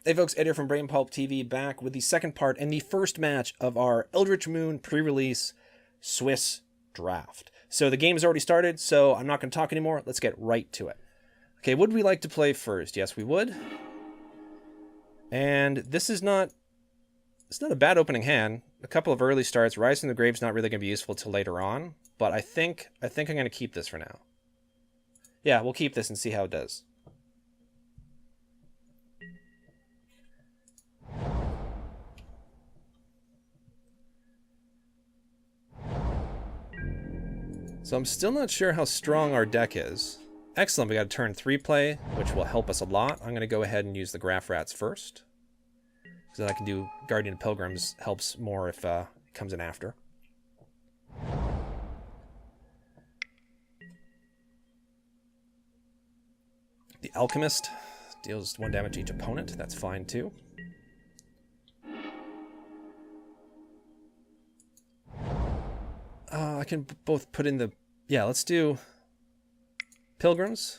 Hey folks, Ed here from Brain Pulp TV, back with the second part and the first match of our Eldritch Moon Pre-Release Swiss Draft. So the game has already started, so I'm not going to talk anymore. Let's get right to it. Okay, would we like to play first? Yes, we would. And this is not... It's not a bad opening hand. A couple of early starts. Rise from the Grave's not really going to be useful till later on, but I think I'm going to keep this for now. Yeah, we'll keep this and see how it does. So I'm still not sure how strong our deck is. Excellent, we got a turn 3 play, which will help us a lot. I'm going to go ahead and use the Graph Rats first. So that I can do Guardian of Pilgrims helps more if it comes in after. The Alchemist deals 1 damage to each opponent. That's fine too. I can both put in the... Yeah, let's do Pilgrims.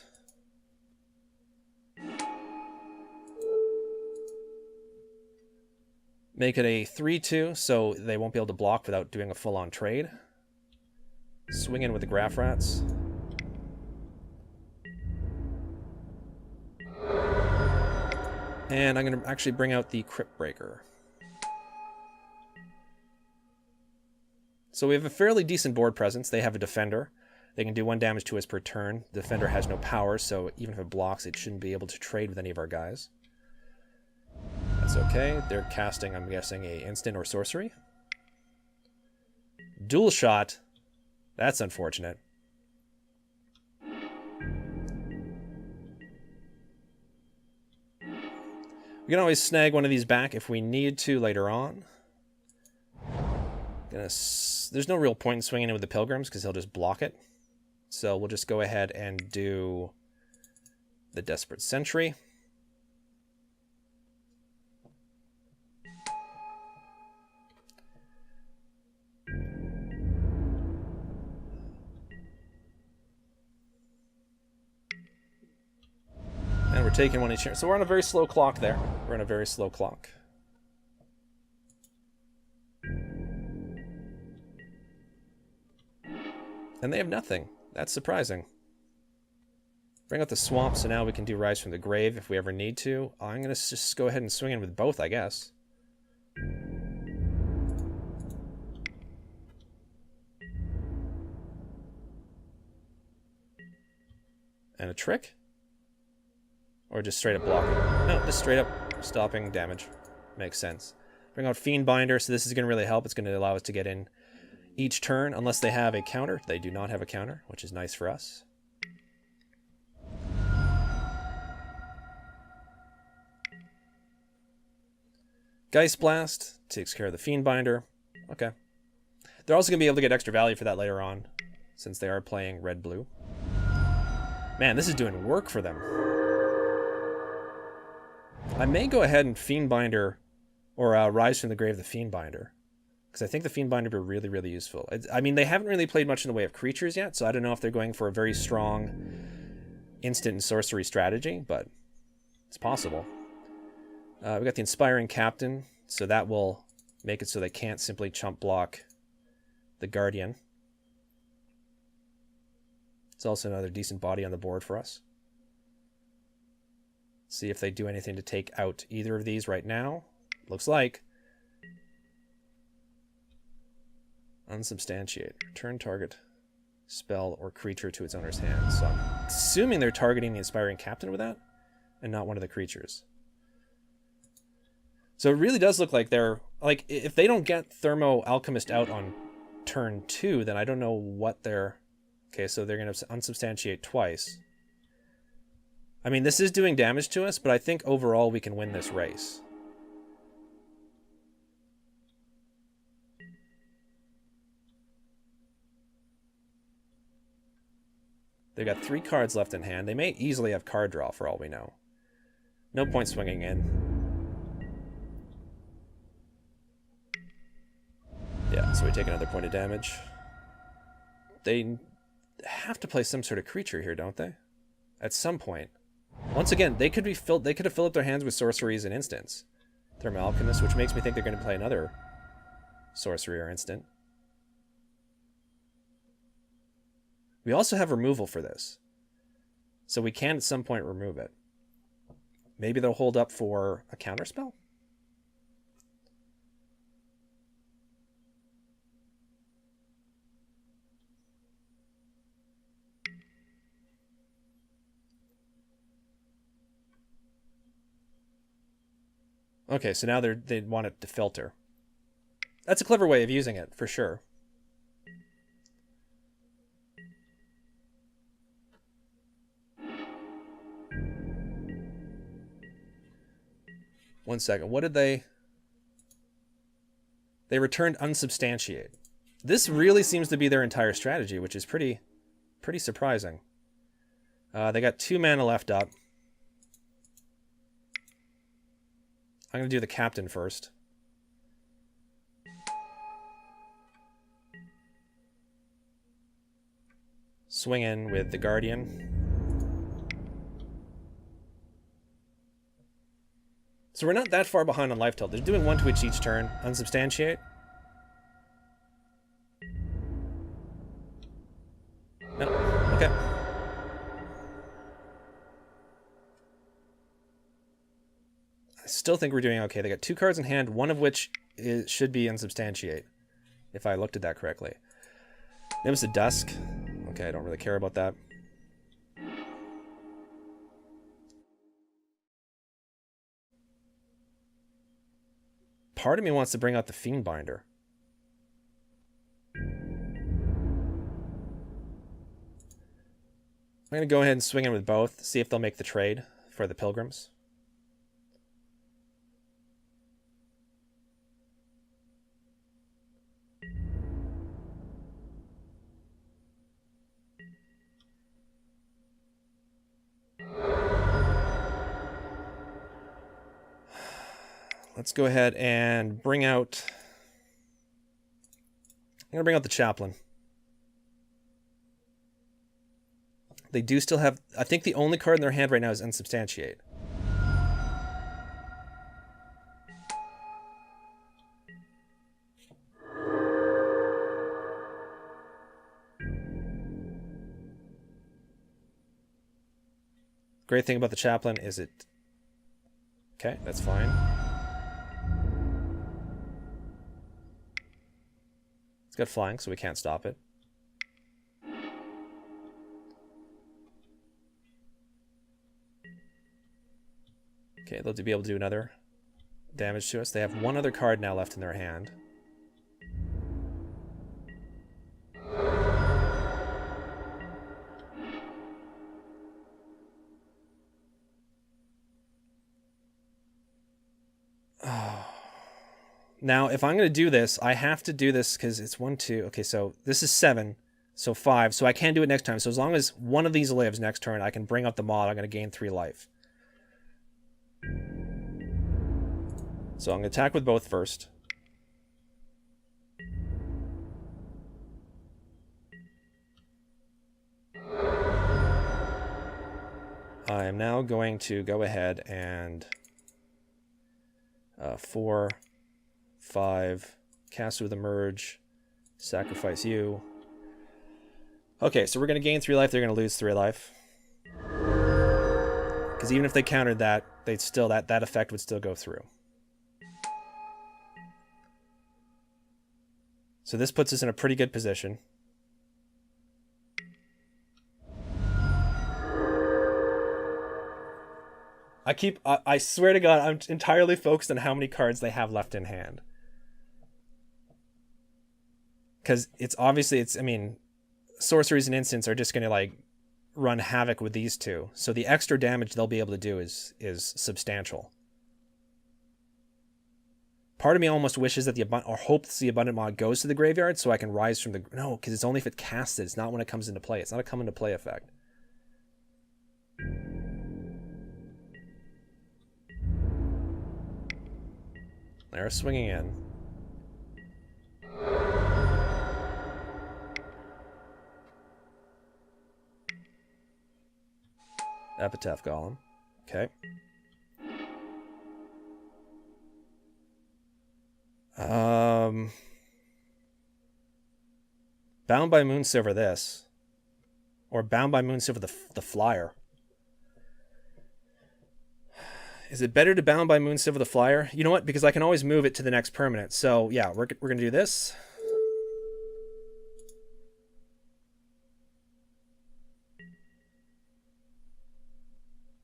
Make it a 3-2, so they won't be able to block without doing a full-on trade. Swing in with the Graph Rats. And I'm going to actually bring out the Crypt Breaker. So we have a fairly decent board presence. They have a Defender. They can do 1 damage to us per turn. The Defender has no power, so even if it blocks, it shouldn't be able to trade with any of our guys. That's okay. They're casting, I'm guessing, a instant or sorcery. Dual Shot. That's unfortunate. We can always snag one of these back if we need to later on. There's no real point in swinging it with the Pilgrims because he'll just block it. So we'll just go ahead and do the Desperate Sentry. And we're taking one each here. So we're on a very slow clock there. We're on a very slow clock. And they have nothing. That's surprising. Bring out the Swamp, so now we can do Rise from the Grave if we ever need to. I'm going to just go ahead and swing in with both, I guess. And a trick? Or just straight up blocking? No, just straight up stopping damage. Makes sense. Bring out Fiend Binder, so this is going to really help. It's going to allow us to get in each turn, unless they have a counter. They do not have a counter, which is nice for us. Geist Blast takes care of the Fiend Binder. Okay. They're also going to be able to get extra value for that later on, since they are playing red-blue. Man, this is doing work for them. I may go ahead and Fiend Binder, or Rise from the Grave the Fiend Binder. Because I think the Fiend Binder would be really, really useful. I mean, they haven't really played much in the way of creatures yet, so I don't know if they're going for a very strong instant and sorcery strategy, but it's possible. We got the Inspiring Captain, so that will make it so they can't simply chump block the Guardian. It's also another decent body on the board for us. See if they do anything to take out either of these right now. Looks like. Unsubstantiate. Return target spell or creature to its owner's hand. So I'm assuming they're targeting the Inspiring Captain with that, and not one of the creatures. So it really does look like they're... Like, if they don't get Thermo Alchemist out on turn 2, then I don't know what they're... Okay, so they're going to unsubstantiate twice. I mean, this is doing damage to us, but I think overall we can win this race. They've got 3 cards left in hand. They may easily have card draw for all we know. No point swinging in. Yeah, so we take another point of damage. They have to play some sort of creature here, don't they? At some point. Once again, they could have filled up their hands with sorceries and instants. Thermal Alchemist, which makes me think they're going to play another sorcery or instant. We also have removal for this. So we can at some point remove it. Maybe they'll hold up for a counterspell? Okay, so now they want it to filter. That's a clever way of using it, for sure. One second. What did they... They returned unsubstantiate. This really seems to be their entire strategy, which is pretty surprising. They got 2 mana left up. I'm going to do the captain first. Swing in with the guardian. So we're not that far behind on life tilt. They're doing 1 Twitch each turn. Unsubstantiate. No. Okay. I still think we're doing okay. They got 2 cards in hand, one of which should be unsubstantiate, if I looked at that correctly. Nimbus of Dusk. Okay, I don't really care about that. Part of me wants to bring out the Fiendbinder. I'm going to go ahead and swing in with both, see if they'll make the trade for the Pilgrims. Let's go ahead and bring out... I'm going to bring out the Chaplain. They do still have... I think the only card in their hand right now is Unsubstantiate. Great thing about the Chaplain is it... Okay, that's fine. It's got flying, so we can't stop it. Okay, they'll be able to do another damage to us. They have 1 other card now left in their hand. Now, if I'm going to do this, I have to do this because it's 1, 2. Okay, so this is 7, so 5. So I can do it next time. So as long as one of these lives next turn, I can bring up the mod. I'm going to gain 3 life. So I'm going to attack with both first. I am now going to go ahead and 4, 5, cast with a merge, sacrifice you. Okay, so we're going to gain 3 life, they're going to lose 3 life. Because even if they countered that, they'd still that effect would still go through. So this puts us in a pretty good position. I swear to God, I'm entirely focused on how many cards they have left in hand. Because it's obviously, I mean, sorceries and instants are just going to, like, run havoc with these two. So the extra damage they'll be able to do is substantial. Part of me almost wishes that or hopes the Abundant Mod goes to the graveyard so I can rise from the... No, because it's only if it casts it. It's not when it comes into play. It's not a come into play effect. They're swinging in. Epitaph Golem. Okay. Bound by Moonsilver this. Or Bound by Moonsilver the flyer. Is it better to Bound by Moonsilver the flyer? You know what? Because I can always move it to the next permanent. So yeah, we're going to do this.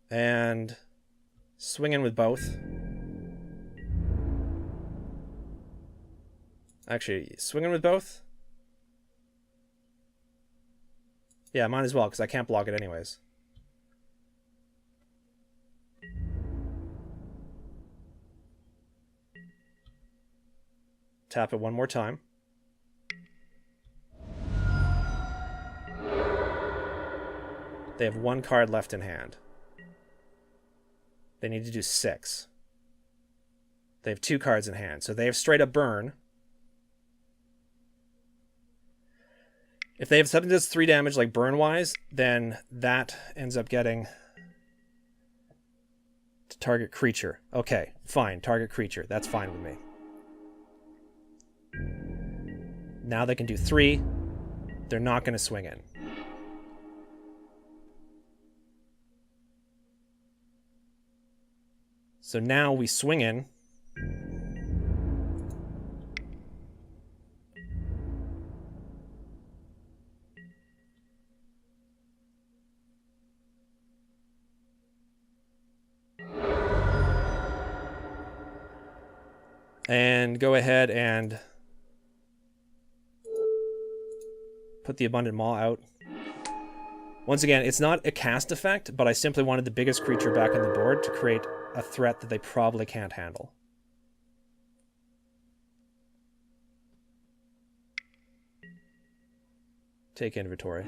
And swing in with both. Actually, swing in with both? Yeah, might as well, because I can't block it anyways. Tap it one more time. They have one card left in hand. They need to do 6. They have 2 cards in hand, so they have straight up burn. If they have something that does 3 damage, like burn-wise, then that ends up getting to target creature. Okay, fine, target creature. That's fine with me. Now they can do 3. They're not going to swing in. So now we swing in. And go ahead and put the Abundant Maw out. Once again, it's not a cast effect, but I simply wanted the biggest creature back on the board to create a threat that they probably can't handle. Take inventory.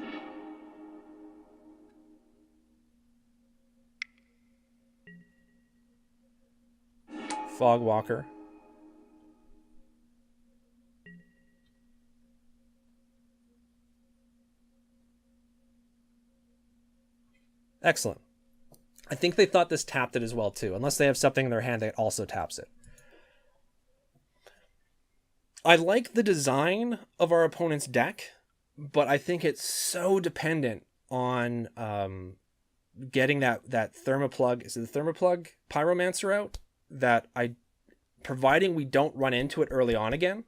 Fogwalker. Excellent. I think they thought this tapped it as well, too. Unless they have something in their hand that also taps it. I like the design of our opponent's deck, but I think it's so dependent on getting that Thermoplug, is it the Thermoplug Pyromancer out? That providing we don't run into it early on again,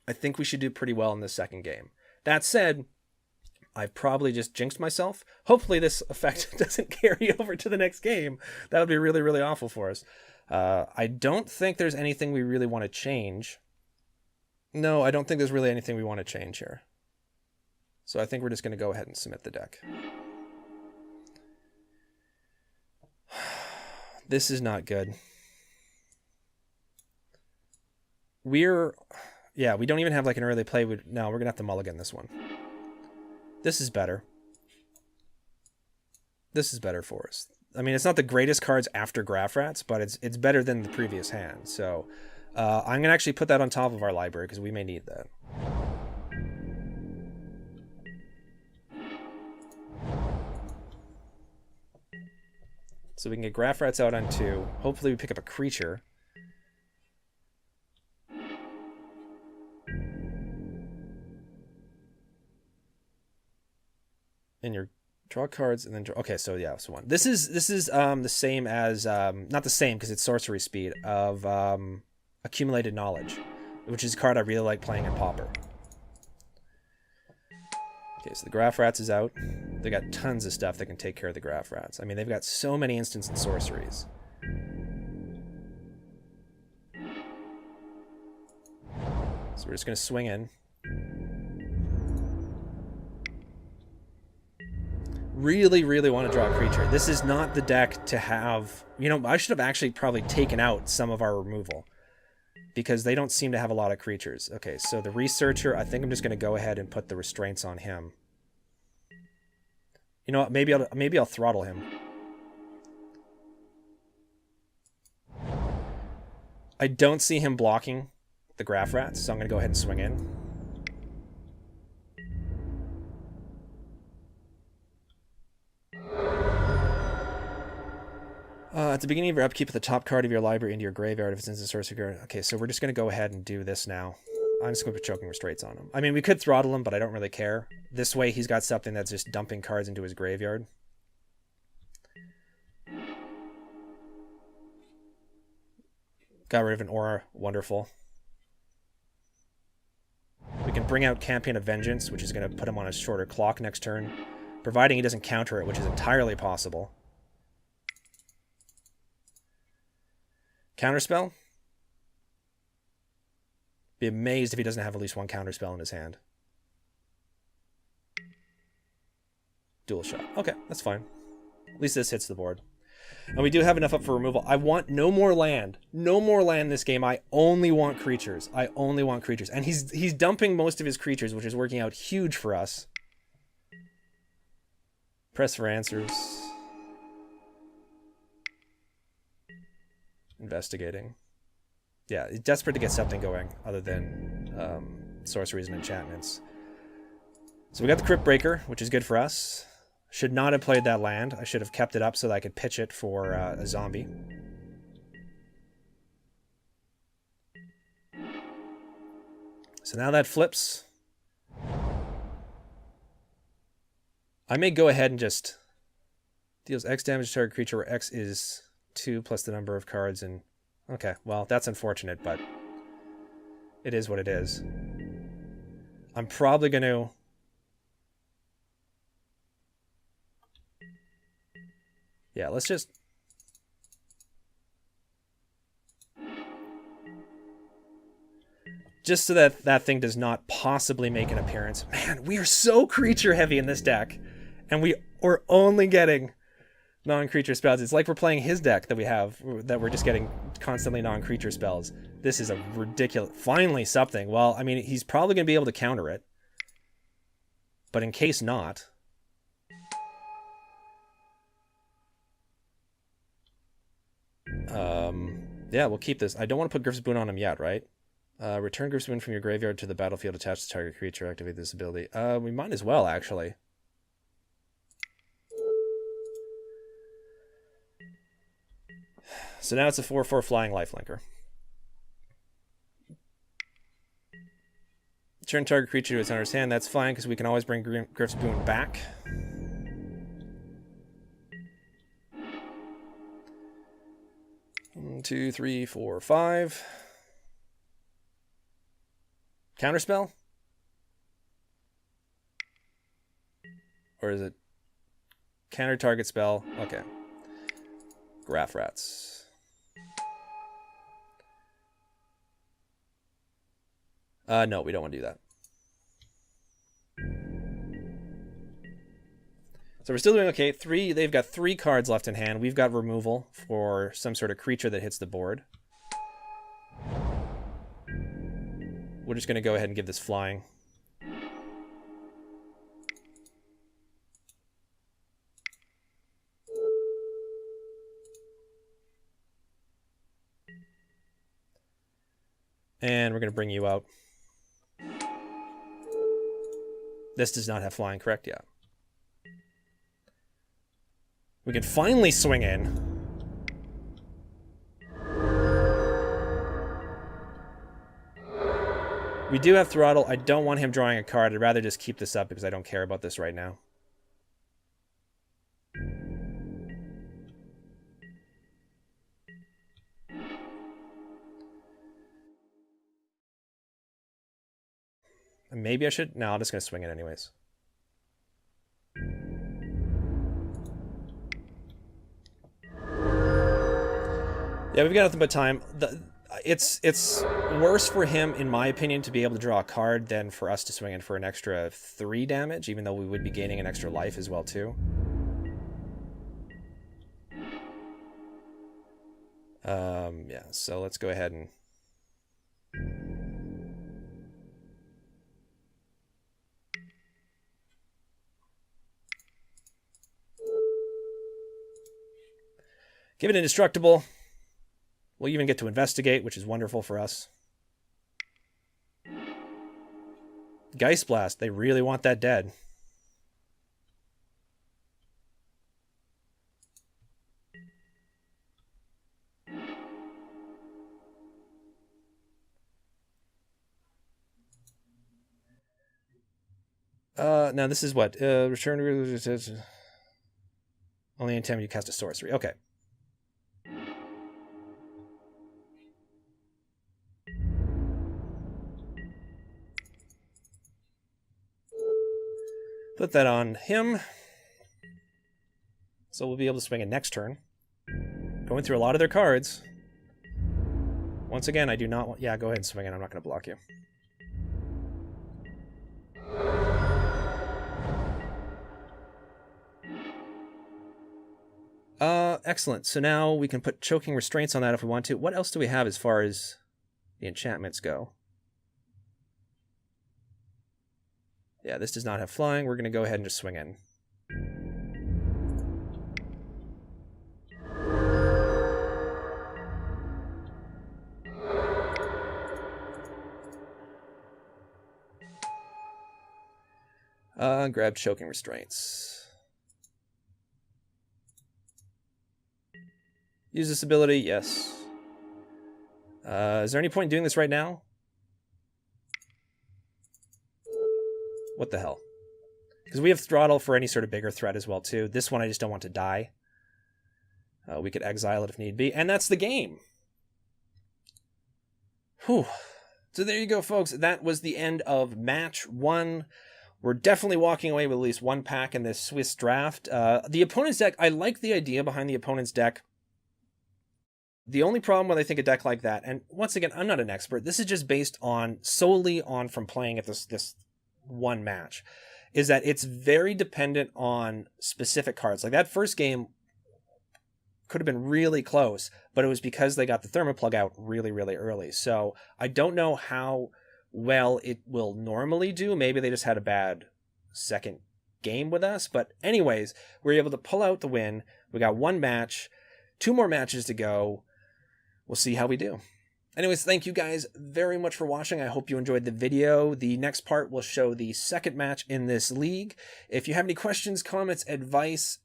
I think we should do pretty well in the second game. That said, I've probably just jinxed myself. Hopefully this effect doesn't carry over to the next game. That would be really, really awful for us. I don't think there's anything we really want to change. No, I don't think there's really anything we want to change here. So I think we're just going to go ahead and submit the deck. This is not good. We don't even have like an early play. No, we're going to have to mulligan this one. This is better. This is better for us. I mean, it's not the greatest cards after Graph Rats, but it's better than the previous hand. So I'm going to actually put that on top of our library because we may need that. So we can get Graph Rats out on 2. Hopefully we pick up a creature. And your draw cards and then draw. Okay, so yeah, so 1. This is the same as not the same because it's sorcery speed of Accumulated Knowledge, which is a card I really like playing in Pauper. Okay, so the Graph Rats is out. They got tons of stuff that can take care of the Graph Rats. I mean, they've got so many instants and sorceries. So we're just going to swing in. Really, really want to draw a creature. This is not the deck to have... You know, I should have actually probably taken out some of our removal because they don't seem to have a lot of creatures. Okay, so the Researcher, I think I'm just going to go ahead and put the restraints on him. You know what? Maybe I'll throttle him. I don't see him blocking the Graph Rats, so I'm going to go ahead and swing in. At the beginning of your upkeep, put the top card of your library into your graveyard if it's instant sorcery card. Okay, so we're just going to go ahead and do this now. I'm just going to put Choking Restraints on him. I mean, we could throttle him, but I don't really care. This way, he's got something that's just dumping cards into his graveyard. Got rid of an aura. Wonderful. We can bring out Campion of Vengeance, which is going to put him on a shorter clock next turn, providing he doesn't counter it, which is entirely possible. Counterspell. Be amazed if he doesn't have at least one counterspell in his hand. Dual shot. Okay, that's fine. At least this hits the board. And we do have enough up for removal. I want no more land. No more land this game. I only want creatures. I only want creatures. And he's dumping most of his creatures, which is working out huge for us. Press for answers. Investigating. Yeah, desperate to get something going other than sorceries and enchantments. So we got the Crypt Breaker, which is good for us. Should not have played that land. I should have kept it up so that I could pitch it for a zombie. So now that flips. I may go ahead and just deals X damage to target creature where X is 2 plus the number of cards. And okay, well, that's unfortunate, but it is what it is. I'm probably going to... Yeah, let's just... Just so that that thing does not possibly make an appearance. Man, we are so creature heavy in this deck. And we're only getting non-creature spells. It's like we're playing his deck that we have, that we're just getting constantly non-creature spells. This is a ridiculous... Finally something. Well, I mean, he's probably going to be able to counter it. But in case not... yeah, we'll keep this. I don't want to put Griff's Boon on him yet, right? Return Griff's Boon from your graveyard to the battlefield attached to target creature. Activate this ability. We might as well, actually. So now it's a 4/4 flying lifelinker. Turn target creature to its owner's hand. That's fine, because we can always bring Griff's Boon back. 1, 2, 3, 4, 5. Counterspell? Or is it counter target spell? Okay. Graph Rats. No, we don't want to do that. So we're still doing okay. They've got 3 cards left in hand. We've got removal for some sort of creature that hits the board. We're just going to go ahead and give this flying. And we're going to bring you out. This does not have flying, correct? Yeah. We can finally swing in. We do have Throttle. I don't want him drawing a card. I'd rather just keep this up because I don't care about this right now. Maybe I should... No, I'm just going to swing it anyways. Yeah, we've got nothing but time. It's worse for him, in my opinion, to be able to draw a card than for us to swing in for an extra 3 damage, even though we would be gaining an extra life as well, too. Yeah, so let's go ahead and... Give it Indestructible. We'll even get to investigate, which is wonderful for us. Geist Blast. They really want that dead. Now this is what? Return only anytime you cast a sorcery. Okay. Put that on him. So we'll be able to swing it next turn. Going through a lot of their cards. Once again, I do not want... Yeah, go ahead and swing it. I'm not going to block you. Excellent. So now we can put choking restraints on that if we want to. What else do we have as far as the enchantments go? Yeah, this does not have flying. We're going to go ahead and just swing in. Grab choking restraints. Use this ability, yes. Is there any point in doing this right now? What the hell? Because we have throttle for any sort of bigger threat as well, too. This one I just don't want to die. We could exile it if need be. And that's the game. Whew. So there you go, folks. That was the end of match 1. We're definitely walking away with at least 1 pack in this Swiss draft. The opponent's deck, I like the idea behind the opponent's deck. The only problem when I think a deck like that, and once again, I'm not an expert, this is just based on solely on from playing at this one match, is that it's very dependent on specific cards. Like that first game could have been really close, but it was because they got the Thermoplug out really, really early. So I don't know how well it will normally do. Maybe they just had a bad second game with us. But anyways, we were able to pull out the win. We got 1 match, 2 more matches to go. We'll see how we do. Anyways, thank you guys very much for watching. I hope you enjoyed the video. The next part will show the second match in this league. If you have any questions, comments, advice,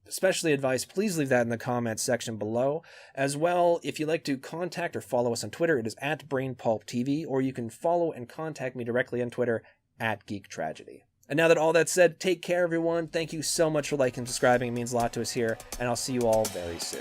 especially advice, please leave that in the comments section below. As well, if you'd like to contact or follow us on Twitter, it is @BrainPulpTV, or you can follow and contact me directly on Twitter @GeekTragedy. And now that all that's said, take care, everyone. Thank you so much for liking and subscribing. It means a lot to us here, and I'll see you all very soon.